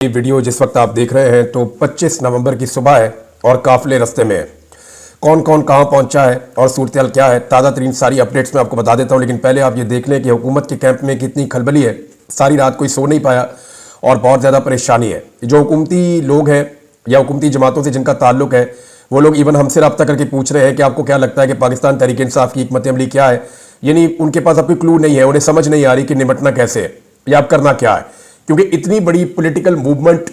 ये वीडियो जिस वक्त आप देख रहे हैं तो 25 नवंबर की सुबह है और काफिले रास्ते में है। कौन कौन कहां पहुंचा है और सूरत-ए-हाल क्या है, ताज़ा तरीन सारी अपडेट्स मैं आपको बता देता हूं। लेकिन पहले आप ये देख लें कि हुकूमत के कैंप में कितनी खलबली है। सारी रात कोई सो नहीं पाया और बहुत ज़्यादा परेशानी है। जो हुकूमती लोग हैं या हुकूमती जमातों से जिनका ताल्लुक है वो लोग इवन हमसे रब्ता करके पूछ रहे हैं कि आपको क्या लगता है कि पाकिस्तान तहरीक इंसाफ की हिकमत अमली क्या है। यानी उनके पास अब कोई क्लू नहीं है, उन्हें समझ नहीं आ रही कि निपटना कैसे है या अब करना क्या है, क्योंकि इतनी बड़ी पॉलिटिकल मूवमेंट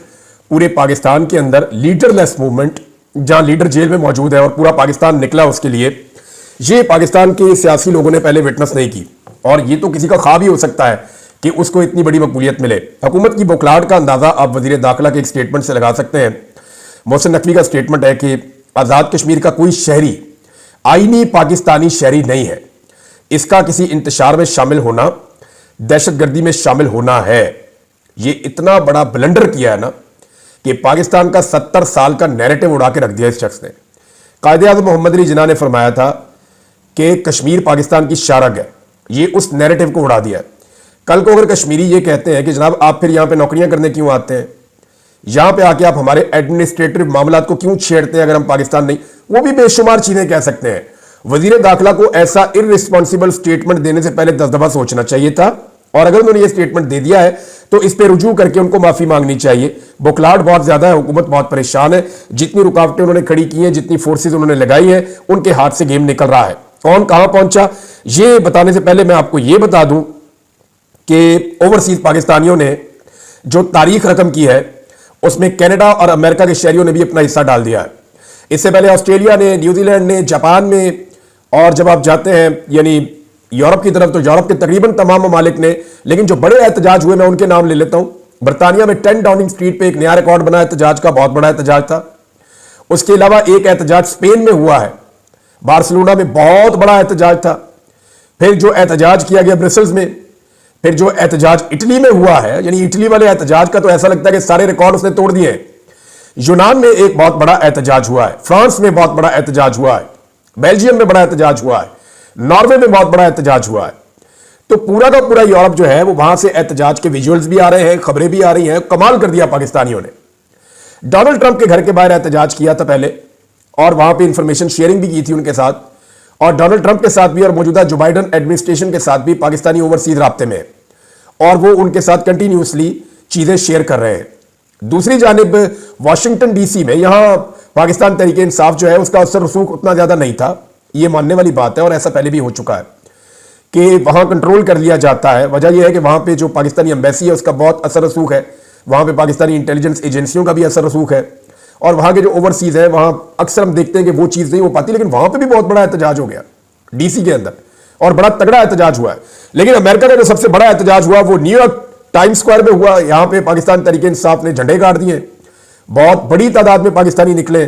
पूरे पाकिस्तान के अंदर, लीडरलेस मूवमेंट, जहां लीडर जेल में मौजूद है और पूरा पाकिस्तान निकला उसके लिए, ये पाकिस्तान के सियासी लोगों ने पहले विटनेस नहीं की। और ये तो किसी का ख्वाब ही हो सकता है कि उसको इतनी बड़ी मकबूलियत मिले। हुकूमत की बौखलाहट का अंदाजा आप वजीर दाखिला के एक स्टेटमेंट से लगा सकते हैं। मोहसिन नकवी का स्टेटमेंट है कि आज़ाद कश्मीर का कोई शहरी आईनी पाकिस्तानी शहरी नहीं है, इसका किसी इंतशार में शामिल होना दहशतगर्दी में शामिल होना है। ये इतना बड़ा ब्लंडर किया है ना कि पाकिस्तान का 70 साल का नैरेटिव उड़ा के रख दिया इस शख्स ने। कायदे-ए-आज़म मोहम्मद अली जिन्ना ने फरमाया था कि कश्मीर पाकिस्तान की शारग है, ये उस नैरेटिव को उड़ा दिया। कल को अगर कश्मीरी ये कहते हैं कि जनाब आप फिर यहां पे नौकरियां करने क्यों आते हैं, यहां पे आके आप हमारे एडमिनिस्ट्रेटिव मामलात को क्यों छेड़ते हैं, अगर हम पाकिस्तान नहीं, वो भी बेशुमार चीजें कह सकते हैं। वजीर दाखिला को ऐसा इररिस्पॉन्सिबल स्टेटमेंट देने से पहले 10 दफा सोचना चाहिए था, और अगर उन्होंने ये स्टेटमेंट दे दिया है तो इस पे रुजू करके उनको माफी मांगनी चाहिए। बुखलाहट बहुत ज्यादा है, हुकूमत बहुत परेशान है। जितनी रुकावटें उन्होंने खड़ी की हैं, जितनी फोर्सेज उन्होंने लगाई हैं, उनके हाथ से गेम निकल रहा है। कौन कहां पहुंचा ये बताने से पहले मैं आपको ये बता दूं कि ओवरसीज पाकिस्तानियों ने जो तारीख रकम की है उसमें कनाडा और अमेरिका के शहरियों ने भी अपना हिस्सा डाल दिया है। इससे पहले ऑस्ट्रेलिया ने, न्यूजीलैंड ने, जापान में, और जब आप जाते हैं यानी यूरोप की तरफ तो यूरोप के तकरीबन तमाम ममालिक ने। लेकिन जो बड़े एहतजाज हुए मैं उनके नाम ले लेता हूं। बरतानिया में 10 डाउनिंग स्ट्रीट पे एक नया रिकॉर्ड बना एहतजाज का, बहुत बड़ा एहतजाज था। उसके अलावा एक एहतजाज स्पेन में हुआ है, बार्सिलोना में बहुत बड़ा एहतजाज था। फिर जो एहतजाज किया गया ब्रसेल्स में, फिर जो एहतजाज इटली में हुआ है, यानी इटली वाले एहतजाज का तो ऐसा लगता है कि सारे रिकॉर्ड उसने तोड़ दिए। यूनान में एक बहुत बड़ा एहतजाज हुआ है, फ्रांस में बहुत बड़ा एहतजाज हुआ है, बेल्जियम में बड़ा एहतजाज हुआ है, नॉर्वे में बहुत बड़ा एहतजाज हुआ है। तो पूरा का पूरा यूरोप जो है वो वहां से एहतजाज के विजुअल्स भी आ रहे हैं, खबरें भी आ रही हैं। कमाल कर दिया पाकिस्तानियों ने। डोनाल्ड ट्रंप के घर के बाहर एहतजाज किया था पहले, और वहां पे इंफॉर्मेशन शेयरिंग भी की थी उनके साथ, और डोनाल्ड ट्रंप के साथ भी और मौजूदा जो बाइडन एडमिनिस्ट्रेशन के साथ भी पाकिस्तानी ओवरसीज राब्ते में है, और वो उनके साथ कंटिन्यूसली चीजें शेयर कर रहे हैं। दूसरी जानिब वाशिंगटन डीसी में, यहां पाकिस्तान तहरीक इंसाफ जो है उसका असर रसूख उतना ज्यादा नहीं था, ये मानने वाली बात है, और ऐसा पहले भी हो चुका है कि वहां कंट्रोल कर लिया जाता है। वजह यह है कि वहां पे जो पाकिस्तानी एम्बेसी है उसका बहुत असर रसूख है, वहां पे पाकिस्तानी इंटेलिजेंस एजेंसियों का भी असर रसूख है, और वहां के जो ओवरसीज है वहां अक्सर हम देखते हैं कि वो चीज नहीं हो पाती। लेकिन वहां पे भी बहुत बड़ा एहतजाज हो गया डीसी के अंदर, और बड़ा तगड़ा एहतजाज हुआ है। लेकिन अमेरिका का जो सबसे बड़ा एहतजाज हुआ वो न्यूयॉर्क टाइम स्क्वायर में हुआ। यहां पर पाकिस्तान तहरीक इंसाफ ने झंडे गाड़ दिए, बहुत बड़ी तादाद में पाकिस्तानी निकले।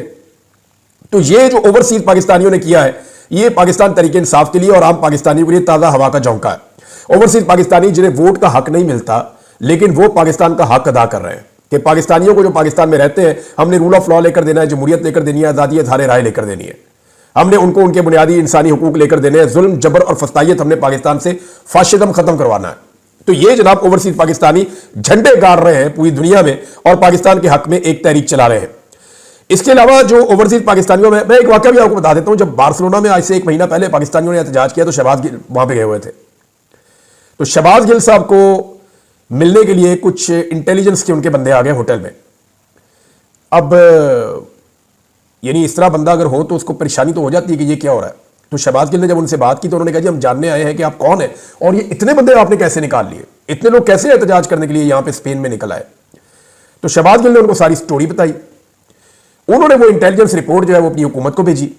तो ये जो ओवरसीज पाकिस्तानियों ने किया है ये पाकिस्तान तहरीक इंसाफ के लिए और आम पाकिस्तानियों के लिए ताज़ा हवा का झोंका है। ओवरसीज पाकिस्तानी जिन्हें वोट का हक नहीं मिलता, लेकिन वो पाकिस्तान का हक अदा कर रहे हैं कि पाकिस्तानियों को जो पाकिस्तान में रहते हैं हमने रूल ऑफ लॉ लेकर देना है, जमहूरियत लेकर देनी है, आज़ादी इज़हार राय लेकर देनी है, हमने उनको उनके बुनियादी इंसानी हुकूक लेकर देने हैं, जुल्म जबर और फस्तायत हमने पाकिस्तान से फाशिज्म खत्म करवाना है। तो ये जनाब ओवरसीज पाकिस्तानी झंडे गाड़ रहे हैं पूरी दुनिया में और पाकिस्तान के हक में एक तहरीक चला रहे हैं। इसके अलावा जो ओवरसीज पाकिस्तानियों में, मैं एक वाकया भी आपको बता देता हूं। जब बार्सिलोना में आज से 1 महीना पहले पाकिस्तानियों ने एहतजाज किया तो शहबाज गिल वहां पे गए हुए थे। तो शहबाज गिल साहब को मिलने के लिए कुछ इंटेलिजेंस के उनके बंदे आ गए होटल में। अब यानी इस तरह बंदा अगर हो तो उसको परेशानी तो हो जाती है कि ये क्या हो रहा है। तो शहबाज गिल ने जब उनसे बात की तो उन्होंने कहा जी हम जानने आए हैं कि आप कौन है और ये इतने बंदे आपने कैसे निकाल लिए, इतने लोग कैसे एहतजाज करने के लिए यहां पर स्पेन में निकल आए। तो शहबाज गिल ने उनको सारी स्टोरी बताई। उन्होंने वो इंटेलिजेंस रिपोर्ट जो है वो अपनी हुकूमत को भेजी।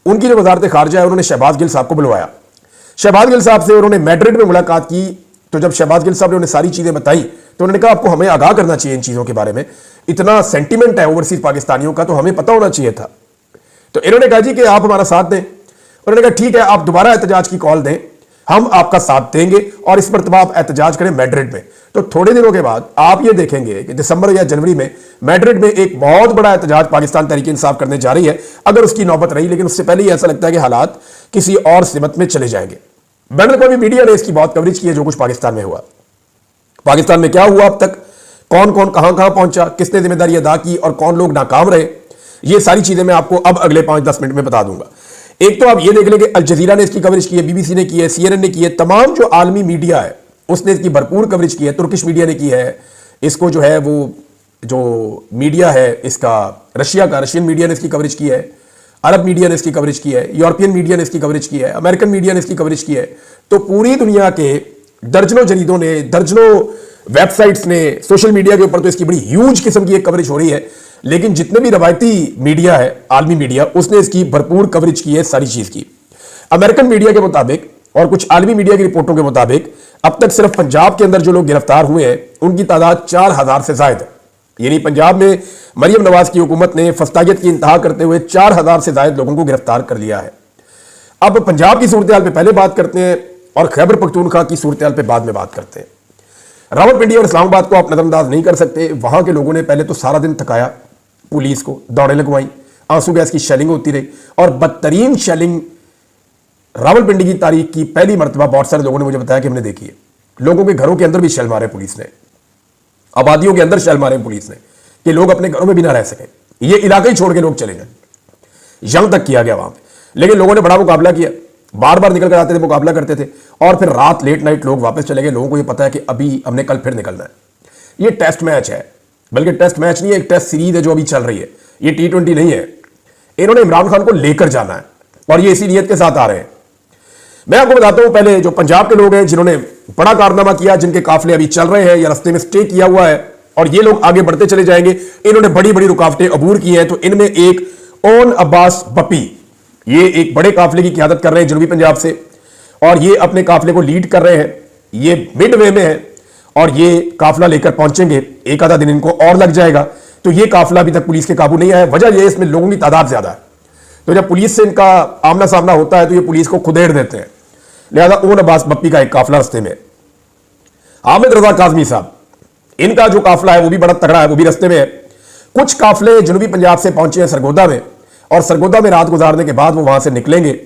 उनकी जो वजारत खारजा है उन्होंने शहबाज गिल साहब को बुलवाया। शहबाज गिल साहब से उन्होंने मैड्रिड में मुलाकात की। तो जब शहबाज गिल साहब ने उन्हें सारी चीजें बताई तो उन्होंने कहा आपको हमें आगाह करना चाहिए इन चीजों के बारे में, इतना सेंटीमेंट है ओवरसीज पाकिस्तानियों का तो हमें पता होना चाहिए था। तो इन्होंने कहा जी कि आप हमारा साथ दें। उन्होंने कहा ठीक है आप दोबारा एहतजाज की कॉल दें, हम आपका साथ देंगे और इस मरतबा आप एहतजाज करें मैड्रिड में। तो थोड़े दिनों के बाद आप ये देखेंगे कि दिसंबर या जनवरी में मैड्रिड में एक बहुत बड़ा एहतजाज पाकिस्तान तहरीक इंसाफ करने जा रही है, अगर उसकी नौबत रही। लेकिन उससे पहले ही ऐसा लगता है कि हालात किसी और सिमत में चले जाएंगे। बैन अवी मीडिया ने इसकी बहुत कवरेज की है जो कुछ पाकिस्तान में हुआ। पाकिस्तान में क्या हुआ अब तक कौन कौन कहां कहां पहुंचा, किसने जिम्मेदारी अदा की और कौन लोग नाकाम रहे, ये सारी चीजें मैं आपको अब अगले 5-10 मिनट में बता दूंगा। एक तो आप ये देख लें कि अल जजीरा ने इसकी कवरेज की है, बीबीसी ने की है, CNN ने की है, तमाम जो आलमी मीडिया है उसने इसकी भरपूर कवरेज की है। तुर्किश मीडिया ने की है, इसको जो है वो जो मीडिया है इसका रशिया का, रशियन मीडिया ने इसकी कवरेज की है, अरब मीडिया ने इसकी कवरेज की है, यूरोपियन मीडिया ने इसकी कवरेज की है, अमेरिकन मीडिया ने इसकी कवरेज की है। तो पूरी दुनिया के दर्जनों जरीदों ने, दर्जनों वेबसाइट्स ने, सोशल मीडिया के ऊपर तो इसकी बड़ी ह्यूज किस्म की एक कवरेज हो रही है। लेकिन जितने भी रवायती मीडिया है, आलमी मीडिया, उसने इसकी भरपूर कवरेज की है सारी चीज की। अमेरिकन मीडिया के मुताबिक और कुछ आलमी मीडिया की रिपोर्टों के मुताबिक अब तक सिर्फ पंजाब के अंदर जो लोग गिरफ्तार हुए हैं उनकी तादाद 4000 से ज्यादा है। यानी पंजाब में मरियम नवाज की हुकूमत ने फस्तागियत की इंतहा करते हुए 4000 से ज्यादा लोगों को गिरफ्तार कर लिया है। अब पंजाब की सूरत हाल पे पहले बात करते हैं और खैबर पख्तूनख्वा की सूरत हाल पे बाद में बात करते हैं। रावलपिंडी और इस्लामाबाद को आप नजरअंदाज नहीं कर सकते। वहां के लोगों ने पहले तो सारा दिन थकाया पुलिस को, दौड़े लगवाई, आंसू गैस की शेलिंग होती रही और बदतरीन शेलिंग रावलपिंडी की तारीख की पहली मरतबा बहुत सारे लोगों ने मुझे बताया कि हमने देखी है। लोगों के घरों के अंदर भी शेल मारे पुलिस ने, आबादियों के अंदर शेल मारे पुलिस ने कि लोग अपने घरों में भी ना रह सके, ये इलाका ही छोड़ के लोग चले जाए, जंग तक किया गया वहां पे। लेकिन लोगों ने बड़ा मुकाबला किया, बार बार निकल कर आते थे, मुकाबला करते थे और फिर रात लेट नाइट लोग वापस चले गए। लोगों को ये पता है कि अभी हमने कल फिर निकलना है। ये टेस्ट मैच है, बल्कि टेस्ट मैच नहीं है, एक टेस्ट सीरीज है जो अभी चल रही है, ये T20 नहीं है। इन्होंने इमरान खान को लेकर जाना है और ये इसी नीयत के साथ आ रहे हैं। मैं आपको बताता हूं, पहले जो पंजाब के लोग हैं जिन्होंने बड़ा कारनामा किया, जिनके काफिले अभी चल रहे हैं या रस्ते में स्टे किया हुआ है और ये लोग आगे बढ़ते चले जाएंगे, इन्होंने बड़ी बड़ी रुकावटें अबूर की हैं। तो इनमें एक ओन अब्बास बप्पी, ये एक बड़े काफिले की क़यादत कर रहे हैं जनूबी पंजाब से और ये अपने काफिले को लीड कर रहे हैं। ये मिड वे में है और ये काफिला लेकर पहुंचेंगे, एक आधा दिन इनको और लग जाएगा। तो ये काफिला अभी तक पुलिस के काबू नहीं आया। वजह यह है इसमें लोगों की तादाद ज्यादा है, तो जब पुलिस से इनका आमना सामना होता है तो ये पुलिस को खुदेड़ देते हैं। लिहाजा ओन अब्बास बप्पी का एक काफिला रस्ते में। हामिद रजा काजमी साहब, इनका जो काफिला है वो भी बड़ा तगड़ा है, वो भी रस्ते में है। कुछ काफिले जनूबी पंजाब से पहुंचे हैं सरगोदा में और सरगोदा में रात गुजारने के बाद वो वहां से निकलेंगे।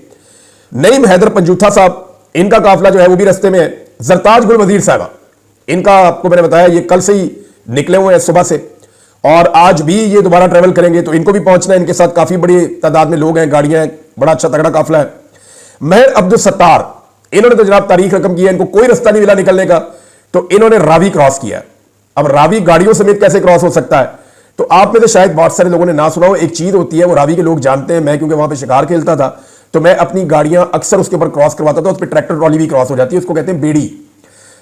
नईम हैदर पंजूथा साहब, इनका काफिला जो है वो भी रस्ते में है। जरताज गुल वजीर साहबा, इनका आपको मैंने बताया ये कल से ही निकले हुए हैं सुबह से और आज भी ये दोबारा ट्रेवल करेंगे, तो इनको भी पहुंचना है। इनके साथ काफी बड़ी तादाद में लोग हैं, गाड़ियां हैं, बड़ा अच्छा तगड़ा काफिला है। महर अब्दुल सत्तार, इन्होंने तो जनाब तारीख रकम की है, इनको कोई रास्ता नहीं मिला निकलने का, तो इन्होंने रावी क्रॉस किया। अब रावी गाड़ियों समेत कैसे क्रॉस हो सकता है? तो आप में से शायद बहुत सारे लोगों ने ना सुना हो, एक चीज होती है वो रावी के लोग जानते हैं। मैं क्योंकि वहां पे शिकार खेलता था तो मैं अपनी गाड़ियां अक्सर उसके ऊपर क्रॉस करवाता था, उस पर ट्रैक्टर ट्रॉली भी क्रॉस हो जाती है, उसको कहते हैं बेड़ी।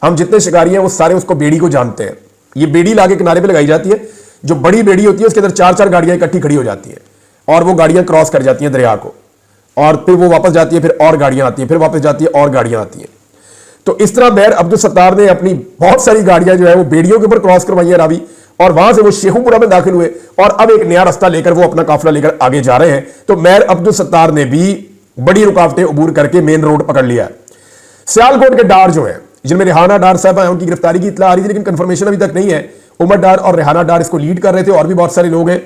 हम जितने शिकारी हैं वो सारे उसको बेड़ी को जानते हैं। ये बेड़ी लाके किनारे पे लगाई जाती है, जो बड़ी बेड़ी होती है उसके अंदर 4-4 गाड़ियां इकट्ठी खड़ी हो जाती है और वो गाड़ियां क्रॉस कर जाती हैं दरिया को और फिर वो वापस जाती है, फिर और गाड़ियां आती हैं, फिर वापस जाती है और गाड़ियां आती हैं। तो इस तरह महर अब्दुल सत्तार ने अपनी बहुत सारी गाड़ियां जो है वो बेड़ियों के ऊपर क्रॉस करवाई है रावी, और वहां से वो शेखुपुरा में दाखिल हुए और अब एक नया रास्ता लेकर वो अपना काफिला लेकर आगे जा रहे हैं। तो महर अब्दुल सत्तार ने भी बड़ी रुकावटें अबूर करके मेन रोड पकड़ लिया है। सियालकोट के डार जो है, जिनमें रेहाना डार साहब है, उनकी गिरफ्तारी की इत्तला आ रही थी लेकिन कंफर्मेशन अभी तक नहीं है। उमर डार और रेहाना डार इसको लीड कर रहे थे और भी बहुत सारे लोग हैं।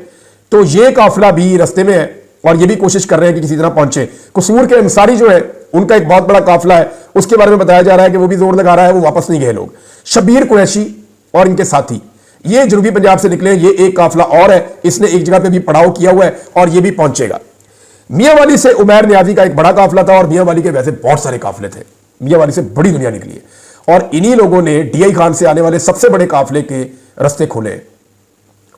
तो ये काफिला भी रस्ते में है और ये भी कोशिश कर रहे हैं कि किसी तरह पहुंचे। कसूर के अंसारी जो है उनका एक बहुत बड़ा काफिला है, उसके बारे में बताया जा रहा है कि वो भी जोर लगा रहा है, वो वापस नहीं गए लोग। शबीर कुरैशी और इनके साथी ये जनूबी पंजाब से निकले, ये एक काफिला और है, इसने एक जगह पे भी पड़ाव किया हुआ है और ये भी पहुंचेगा। मियांवाली से उमैर नियाजी का एक बड़ा काफिला था और मियांवाली के वैसे बहुत सारे काफिले थे, मियांवाली से बड़ी दुनिया निकली है और इन्हीं लोगों ने DI खान से आने वाले सबसे बड़े काफिले के रास्ते खोले।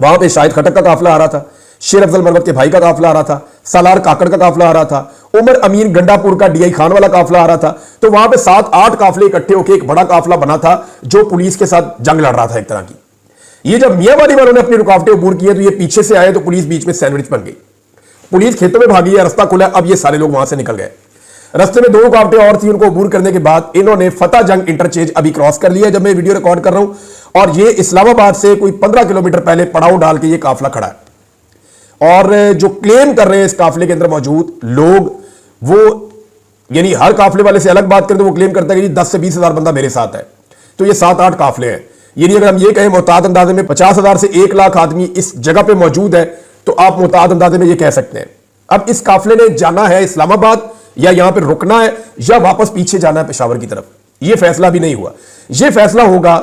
वहां पे शाहिद खटक का काफिला आ रहा था, शेर अफजल मरवत के भाई का काफिला आ रहा था, सालार काकड़ का काफिला आ रहा था, उमर अमीन गंडापुर का DI खान वाला काफिला आ रहा था। तो वहां पे 7-8 काफिले इकट्ठे होकर एक बड़ा काफिला बना था जो पुलिस के साथ जंग लड़ रहा था एक तरह की। ये जब मियांवाली वालों ने अपनी रुकावटें अबूर की है तो ये पीछे से आए तो पुलिस बीच में सैंडविच बन गई, पुलिस खेतों में भागी है, रास्ता खुला, अब ये सारे लोग वहां से निकल गए। रास्ते में 2 रुकावटें और थी, उनको अबूर करने के बाद इन्होंने फतेह जंग इंटरचेंज अभी क्रॉस कर लिया जब मैं वीडियो रिकॉर्ड कर रहा हूं और ये इस्लामाबाद से कोई 15 किलोमीटर पहले पड़ाव डाल के ये काफिला खड़ा है। और जो क्लेम कर रहे हैं इस काफिले के अंदर मौजूद लोग, वो यानी हर काफिले वाले से अलग बात करें तो वो क्लेम करता है कि 10 से 20 हजार बंदा मेरे साथ है। तो ये 7-8 काफिले हैं। यानी अगर हम ये कहें मोहतात अंदाजे में 50,000 से 1 लाख आदमी इस जगह पे मौजूद है तो आप मोहतात अंदाजे में ये कह सकते हैं। अब इस काफिले ने जाना है इस्लामाबाद या यहां पर रुकना है या वापस पीछे जाना है पेशावर की तरफ, यह फैसला भी नहीं हुआ। यह फैसला होगा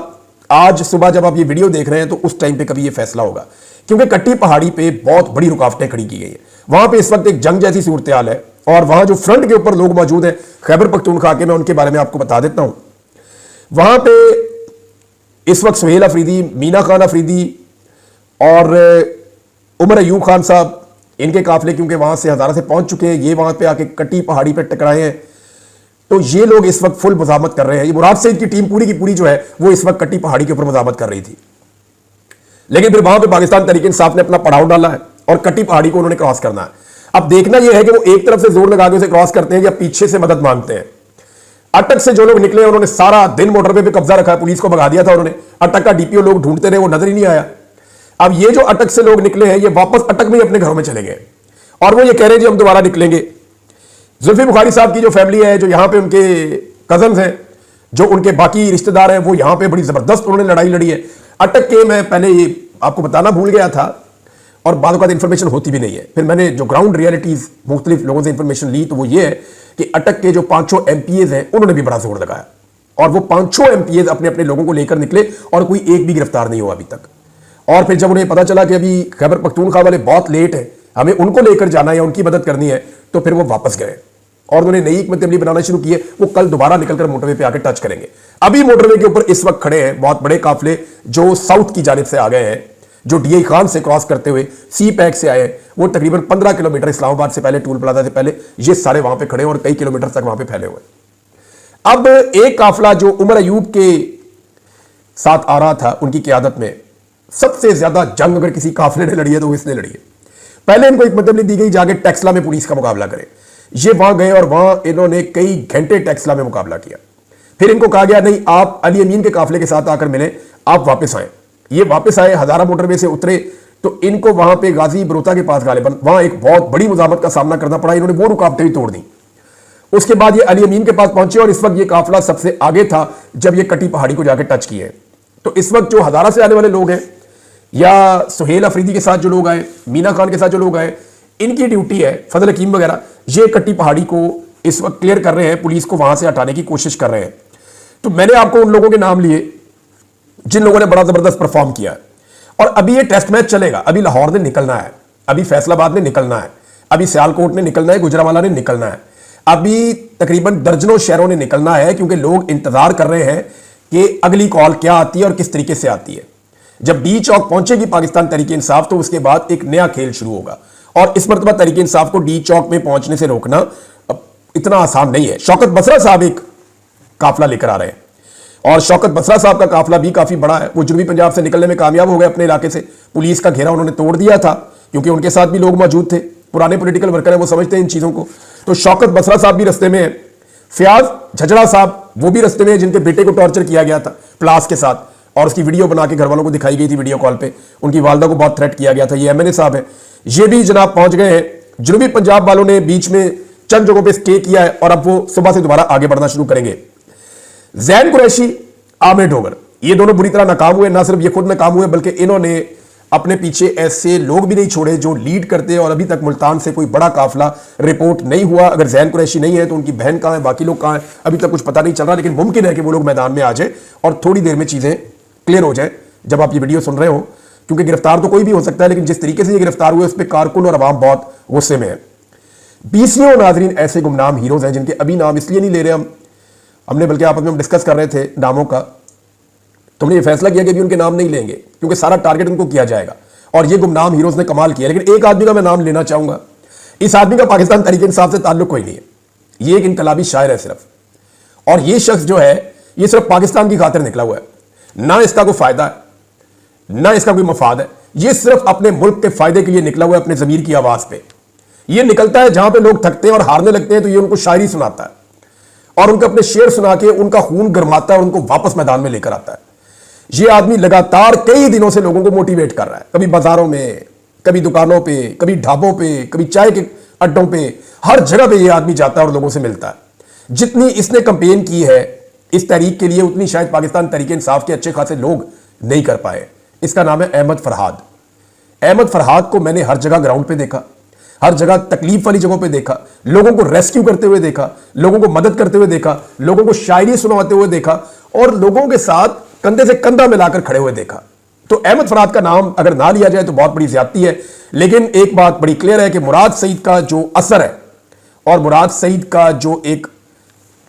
आज सुबह जब आप ये वीडियो देख रहे हैं तो उस टाइम पे कभी ये फैसला होगा, क्योंकि कट्टी पहाड़ी पे बहुत बड़ी रुकावटें खड़ी की गई है। वहां पे इस वक्त एक जंग जैसी सूरत हाल है और वहां जो फ्रंट के ऊपर लोग मौजूद हैं खैबर पख्तूनख्वा के, मैं उनके बारे में आपको बता देता हूं। वहां पे इस वक्त सुहेल अफरीदी, मीना खान अफरीदी और उमर अयूब खान साहब, इनके काफिले क्योंकि वहां से हजारा से पहुंच चुके हैं, ये वहां पे आके कट्टी पहाड़ी पे टकराए हैं, तो ये लोग इस वक्त फुल मुजामत कर रहे हैं। ये मुराद सईद की टीम पूरी की पूरी जो है वो इस वक्त कट्टी पहाड़ी के ऊपर मुजामत कर रही थी, लेकिन फिर वहां पे पाकिस्तान तहरीक इंसाफ ने अपना पड़ाव डाला है और कट्टी पहाड़ी को उन्होंने क्रॉस करना है। अब देखना यह है कि वो एक तरफ से जोर लगा के उसे क्रॉस करते हैं या पीछे से मदद मांगते हैं। अटक से जो लोग निकले उन्होंने सारा दिन मोटरवे पे कब्जा रखा है, पुलिस को भगा दिया था उन्होंने। अटक का डीपीओ लोग ढूंढते रहे, वो नजर ही नहीं आया। अब ये जो अटक से लोग निकले हैं ये वापस अटक में ही अपने घरों में चले गए और वो ये कह रहे हैं जी हम दोबारा निकलेंगे। जुल्फी बुखारी साहब की जो फैमिली है, जो यहां पे उनके कजन हैं, जो उनके बाकी रिश्तेदार हैं, वो यहां पे बड़ी जबरदस्त उन्होंने लड़ाई लड़ी है। अटक के मैं पहले ये आपको बताना भूल गया था और बाद में इंफॉर्मेशन होती भी नहीं है, फिर मैंने जो ग्राउंड रियलिटीज मुख्तलिफ लोगों से इंफॉर्मेशन ली तो वो ये है कि अटक के जो 500 एमपीएज हैं उन्होंने भी बड़ा जोर लगाया और वो 500 एमपीएज अपने अपने लोगों को लेकर निकले और कोई एक भी गिरफ्तार नहीं हुआ अभी तक। और फिर जब उन्हें पता चला कि अभी खैबर पख्तूनख्वा वाले बहुत लेट है, हमें उनको लेकर जाना है या उनकी मदद करनी है, तो फिर वो वापस गए और उन्होंने नई हिकमत अमली बनाना शुरू की है। वो कल दोबारा निकलकर मोटरवे पे आकर टच करेंगे। अभी मोटरवे के ऊपर इस वक्त खड़े हैं बहुत बड़े काफिले जो साउथ की जानिब से आ गए हैं, जो डीआई खान से क्रॉस करते हुए सी पैक से आए। वो तकरीबन 15 किलोमीटर इस्लामाबाद से पहले, टूल प्लाजा से पहले, ये सारे वहां पे खड़े हैं और कई किलोमीटर तक वहां पे फैले हुए। अब एक काफिला जो उमर अयूब के साथ आ रहा था, उनकी क़यादत में सबसे ज्यादा जंग अगर किसी काफिले ने लड़ी है तो इसने लड़ी है। पहले इनको एक मतलब दी गई जाके टेक्सला में पुलिस का मुकाबला करें। ये वहां गए और वहां इन्होंने कई घंटे टेक्सला में मुकाबला किया। फिर इनको कहा गया नहीं, आप अली अमीन के काफिले के साथ आकर मिले, आप वापस आए। ये वापस आए, हजारा मोटरवे से उतरे तो इनको वहां पे गाजी बरोता के पास गालिबन वहां एक बहुत बड़ी मुजामत का सामना करना पड़ा। इन्होंने वो रुकावटें भी तोड़ दी। उसके बाद ये अली अमीन के पास पहुंचे और इस वक्त ये काफिला सबसे आगे था जब ये कट्टी पहाड़ी को जाकर टच किए। तो इस वक्त जो हजारा से आने वाले लोग हैं या सुहेल अफरीदी के साथ जो लोग आए, मीना खान के साथ जो लोग आए, इनकी ड्यूटी है, फजल हकीम वगैरह, ये कट्टी पहाड़ी को इस वक्त क्लियर कर रहे हैं, पुलिस को वहां से हटाने की कोशिश कर रहे हैं। तो मैंने आपको उन लोगों के नाम लिए जिन लोगों ने बड़ा जबरदस्त परफॉर्म किया है। और अभी ये टेस्ट मैच चलेगा। अभी लाहौर ने निकलना है, अभी फैसलाबाद ने निकलना है, अभी सियालकोट ने निकलना है, गुजरांवाला ने निकलना है, अभी तकरीबन दर्जनों शहरों ने निकलना है, क्योंकि लोग इंतजार कर रहे हैं कि अगली कॉल क्या आती है और किस तरीके से आती है। जब डी चौक पहुंचेगी पाकिस्तान तहरीक इंसाफ तो उसके बाद एक नया खेल शुरू होगा और इस मरतबा तहरीक इंसाफ को डी चौक में पहुंचने से रोकना इतना आसान नहीं है। शौकत बसरा साहब एक काफिला लेकर आ रहे हैं और शौकत बसरा साहब का काफिला भी काफी बड़ा है। वो जनूबी पंजाब से निकलने में कामयाब हो गए अपने इलाके से। पुलिस का घेरा उन्होंने तोड़ दिया था क्योंकि उनके साथ भी लोग मौजूद थे, पुराने पॉलिटिकल वर्कर है, वो समझते हैं इन चीजों को। तो शौकत बसरा साहब भी रस्ते में है। फयाज झचड़ा साहब वो भी रस्ते में, जिनके बेटे को टॉर्चर किया गया था प्लास के साथ और उसकी वीडियो बना के घर वालों को दिखाई गई थी वीडियो कॉल पे। उनकी वालदा को बहुत थ्रेट किया गया था। ये एमएनए साहब है, ये भी जनाब पहुंच गए हैं। जनूबी पंजाब वालों ने बीच में चंद जगहों पे स्टे किया है और अब वो सुबह से दोबारा आगे बढ़ना शुरू करेंगे। जैन कुरैशी, आमिर डोगर, ये दोनों बुरी तरह नाकाम हुए। ना सिर्फ ये खुद नाकाम हुए बल्कि इन्होंने अपने पीछे ऐसे लोग भी नहीं छोड़े जो लीड करते। और अभी तक मुल्तान से कोई बड़ा काफिला रिपोर्ट नहीं हुआ। अगर जैन कुरैशी नहीं है तो उनकी बहन कहां है, बाकी लोग कहां हैं, अभी तक कुछ पता नहीं चल रहा। लेकिन मुमकिन है कि वो लोग मैदान में आ जाए और थोड़ी देर में चीजें क्लियर हो जाए जब आप ये वीडियो सुन रहे हो, क्योंकि गिरफ्तार तो कोई भी हो सकता है, लेकिन जिस तरीके से ये गिरफ्तार हुए उस पर कारकुन और अवाम बहुत गुस्से में है। बीसियों नाजरीन ऐसे गुमनाम हीरोज हैं जिनके अभी नाम इसलिए नहीं ले रहे हमने बल्कि आपस में हम डिस्कस कर रहे थे नामों का, तो हमने ये फैसला किया कि अभी उनके नाम नहीं लेंगे क्योंकि सारा टारगेट उनको किया जाएगा। और ये गुमनाम हीरोज ने कमाल किया। लेकिन एक आदमी का मैं नाम लेना चाहूंगा। इस आदमी का पाकिस्तान तहरीक इंसाफ से ताल्लुक कोई नहीं है, ये एक इनकलाबी शायर है सिर्फ। और ये शख्स जो है ये सिर्फ पाकिस्तान की खातिर निकला हुआ है, ना इसका कोई फायदा है ना इसका कोई मफाद है। ये सिर्फ अपने मुल्क के फायदे के लिए निकला हुआ है, अपने जमीर की आवाज पे। ये निकलता है जहां पे लोग थकते हैं और हारने लगते हैं तो ये उनको शायरी सुनाता है और उनको अपने शेर सुना के उनका खून गरमाता है और उनको वापस मैदान में लेकर आता है। ये आदमी लगातार कई दिनों से लोगों को मोटिवेट कर रहा है, कभी बाजारों में, कभी दुकानों पे, कभी ढाबों पे, कभी चाय के अड्डों पे, हर जगह पे ये आदमी जाता है और लोगों से मिलता है। जितनी इसने कंपेन की है इस तहरीक के लिए उतनी शायद पाकिस्तान तहरीक इंसाफ के अच्छे खासे लोग नहीं कर पाए। इसका नाम है अहमद फरहाद। अहमद फरहाद को मैंने हर जगह ग्राउंड पे देखा, हर जगह तकलीफ वाली जगहों पे देखा, लोगों को रेस्क्यू करते हुए देखा, लोगों को मदद करते हुए देखा, लोगों को शायरी सुनाते हुए देखा और लोगों के साथ कंधे से कंधा मिलाकर खड़े हुए देखा। तो अहमद फराद का नाम अगर ना लिया जाए तो बहुत बड़ी ज्यादती है, लेकिन एक बात बड़ी क्लियर है कि मुराद सईद का जो असर है और मुराद सईद का जो एक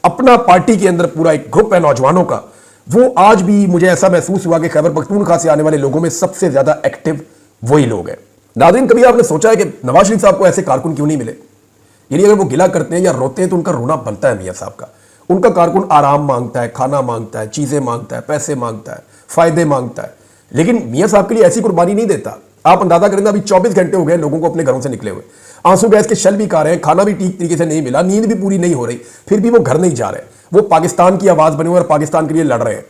अपना पार्टी के अंदर पूरा एक ग्रुप है नौजवानों का, वो आज भी मुझे ऐसा महसूस हुआ कि खैबर पख्तूनख्वा से आने वाले लोगों में सबसे ज्यादा एक्टिव वही लोग हैं। नाज़रीन, कभी आपने सोचा है कि नवाज शरीफ साहब को ऐसे कारकुन क्यों नहीं मिले? यानी अगर वो गिला करते हैं या रोते हैं तो उनका रोना बनता है मियां साहब का। उनका कारकुन आराम मांगता है, खाना मांगता है, चीजें मांगता है, पैसे मांगता है, फायदे मांगता है, लेकिन मियां साहब के लिए ऐसी कुर्बानी नहीं देता। आप अंदाजा करें, अभी 24 घंटे हो गए लोगों को अपने घरों से निकले हुए, आंसू गैस के शल भी खा रहे हैं, खाना भी ठीक तरीके से नहीं मिला, नींद भी पूरी नहीं हो रही, फिर भी वो घर नहीं जा रहे। वो पाकिस्तान की आवाज बने हुए और पाकिस्तान के लिए लड़ रहे हैं।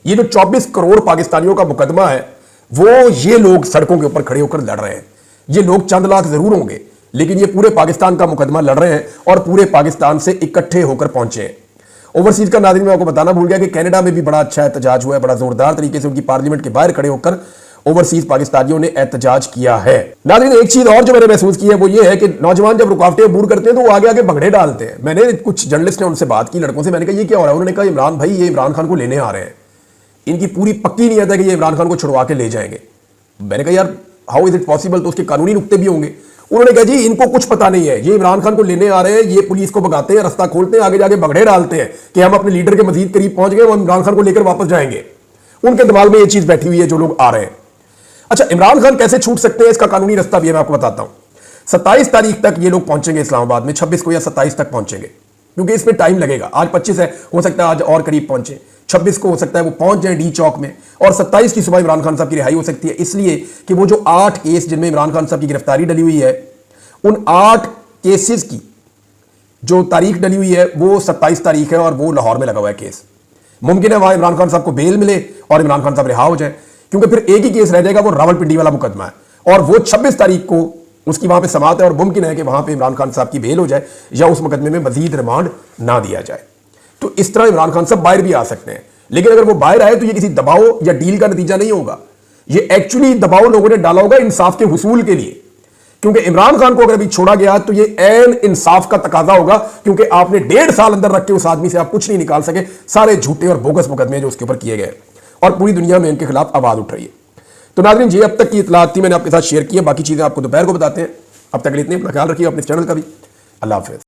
ये जो 24 करोड़ पाकिस्तानियों का मुकदमा है, वो ये लोग सड़कों के ऊपर खड़े होकर लड़ रहे हैं। ये लोग चंद लाख जरूर होंगे, लेकिन ये पूरे पाकिस्तान का मुकदमा लड़ रहे हैं और पूरे पाकिस्तान से इकट्ठे होकर पहुंचे हैं। ओवरसीज का नाज़रीन मैं आपको बताना भूल गया कि कनाडा में भी बड़ा अच्छा एहतजाज हुआ है, बड़ा जोरदार तरीके से उनकी पार्लियामेंट के बाहर खड़े होकर ओवरसीज पाकिस्तानियों ने एहतजाज किया है। नाज़रीन, एक चीज और जो मैंने महसूस की है वो ये है कि नौजवान जब रुकावटें अबूर करते हैं तो वो आगे आगे भगड़े डालते हैं। मैंने कुछ जर्नलिस्ट ने उनसे बात की, लड़कों से, मैंने कहा ये क्या हो रहा है? उन्होंने कहा इमरान भाई ये इमरान खान को लेने आ रहे हैं, इनकी पूरी पक्की नीयत है कि ये इमरान खान को छुड़वा के ले जाएंगे। मैंने कहा यार हाउ इज इट पॉसिबल? तो उसके कानूनी नुक्ते भी होंगे। उन्होंने कहा जी इनको कुछ पता नहीं है, ये इमरान खान को लेने आ रहे हैं, ये पुलिस को भगाते हैं, रास्ता खोलते हैं, आगे जाके भगड़े डालते हैं कि हम अपने लीडर के मजीद करीब पहुंच गए, वो इमरान खान को लेकर वापस जाएंगे। उनके दिमाग में ये चीज बैठी हुई है जो लोग आ रहे हैं। अच्छा, इमरान खान कैसे छूट सकते हैं, इसका कानूनी रास्ता भी है, मैं आपको बताता हूं। 27 तारीख तक ये लोग पहुंचेंगे इस्लामाबाद में, 26 को या 27 तक पहुंचेंगे, क्योंकि इसमें टाइम लगेगा। आज 25 है, हो सकता है आज और करीब पहुंचे, 26 को हो सकता है वो पहुंच जाए डी चौक में, और 27 की सुबह इमरान खान साहब की रिहाई हो सकती है। इसलिए कि वो जो 8 केस जिनमें इमरान खान साहब की गिरफ्तारी डली हुई है, उन 8 केसेस की जो तारीख डली हुई है वो 27 तारीख है और वो लाहौर में लगा हुआ है केस। मुमकिन है वहां इमरान खान साहब को बेल मिले और इमरान खान साहब रिहा हो जाए, क्योंकि फिर एक ही केस रह जाएगा, वो रावलपिंडी वाला मुकदमा है, और वो 26 तारीख को उसकी वहां पे समात है, और मुमकिन है कि वहां पे इमरान खान साहब की बेल हो जाए या उस मुकदमे में मजीद रिमांड ना दिया जाए। तो इस तरह इमरान खान साहब बाहर भी आ सकते हैं, लेकिन अगर वो बाहर आए तो ये किसी दबाव या डील का नतीजा नहीं होगा, ये एक्चुअली दबाव लोगों ने डाला होगा इंसाफ के हुसूल के लिए। क्योंकि इमरान खान को अगर अभी छोड़ा गया तो ये ऐन इंसाफ का तकाजा होगा, क्योंकि आपने 1.5 साल अंदर रख के उस आदमी से आप कुछ नहीं निकाल सके, सारे झूठे और बोगस मुकदमे जो उसके ऊपर किए गए और पूरी दुनिया में इनके खिलाफ आवाज उठ रही है। तो नाज़रीन, ये अब तक की इतलात थी, मैंने आपके साथ शेयर की है, बाकी चीजें आपको दोपहर को बताते हैं। अब तक के लिए इतने, अपना ख्याल रखिए, अपने चैनल का भी। अल्लाह हाफिज़।